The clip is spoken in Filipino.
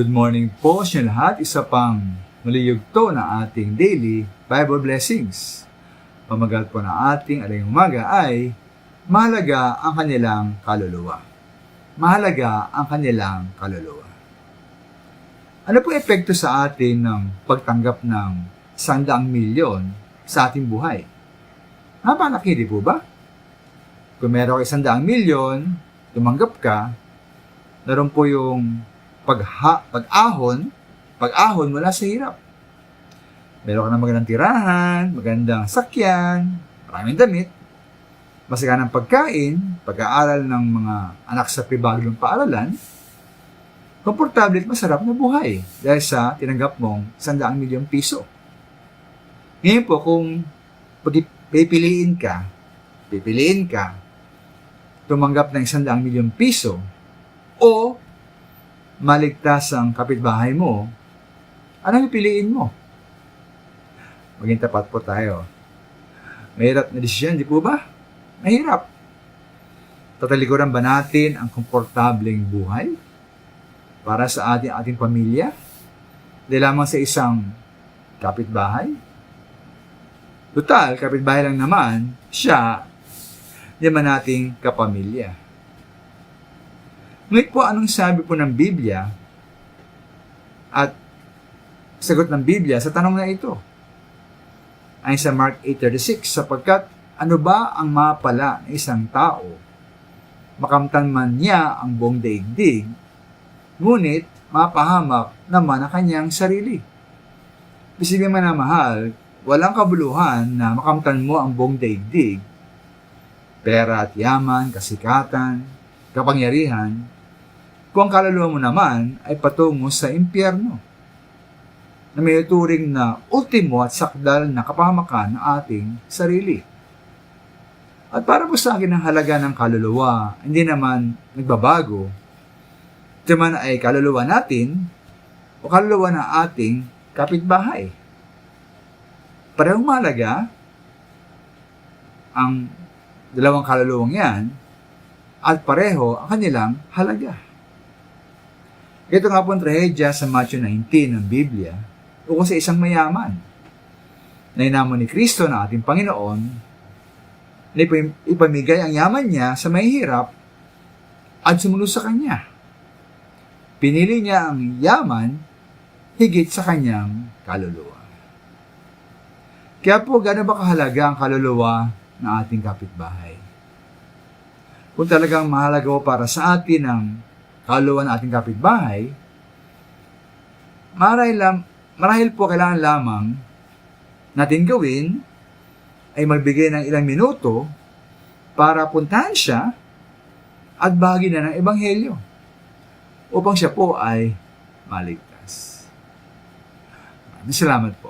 Good morning po sa inyo lahat. Isa pang maliyugto na ating daily Bible blessings. Pamagat po na ating aling umaga ay mahalaga ang kanilang kaluluwa. Mahalaga ang kanilang kaluluwa. Ano po epekto sa atin ng pagtanggap ng 100 milyon sa ating buhay? Napakalaki, di po ba? Kung meron ka 100 milyon, tumanggap ka, naroon po yung pag-ahon mula sa hirap. Meron ka ng magandang tirahan, magandang sakyan, maraming damit, masaganang pagkain, pag-aaral ng mga anak sa pribadong paaralan, komportable at masarap na buhay dahil sa tinanggap mong 100 milyong piso. Ngayon po, kung pipiliin ka, tumanggap ng 100 milyong piso o maligtas ang kapitbahay mo, anong pipiliin mo? Maging tapat po tayo. Mahirap na desisyon, di po ba? Mahirap. Tatalikuran ba natin ang komportableng buhay para sa ating pamilya? Di lamang sa isang kapitbahay? Total, kapitbahay lang naman, siya, di man nating kapamilya. Ngunit po, anong sabi po ng Biblia at sagot ng Biblia sa tanong na ito? Ay sa Mark 8:36, sapagkat ano ba ang mapala ng isang tao? Makamtan man niya ang buong daigdig, ngunit mapahamak naman ang kanyang sarili. Bisig naman na mahal, walang kabuluhan na makamtan mo ang buong daigdig, pera at yaman, kasikatan, kapangyarihan, kung ang kaluluwa mo naman ay patungo sa impyerno, na may turing na ultimo at sakdal na kapahamakan ng ating sarili. At para po sa akin ang halaga ng kaluluwa, hindi naman nagbabago. Ito man ay kaluluwa natin o kaluluwa ng ating kapitbahay. Parehong mahalaga ang dalawang kaluluwang yan at pareho ang kanilang halaga. Ito nga po ang trahedya sa Matthew 19 ng Biblia ukol sa isang mayaman na inamon ni Kristo na ating Panginoon na ipamigay ang yaman niya sa mahihirap at sumunod sa Kanya. Pinili niya ang yaman higit sa kanyang kaluluwa. Kaya po, gano'n ba kahalaga ang kaluluwa ng ating kapitbahay? Kung talagang mahalaga po para sa atin ang kaluluwa ng ating kapitbahay, marahil po kailangan lamang natin gawin ay magbigay ng ilang minuto para puntahan siya at bahagi na ng Ebanghelyo upang siya po ay maligtas. Maraming salamat po.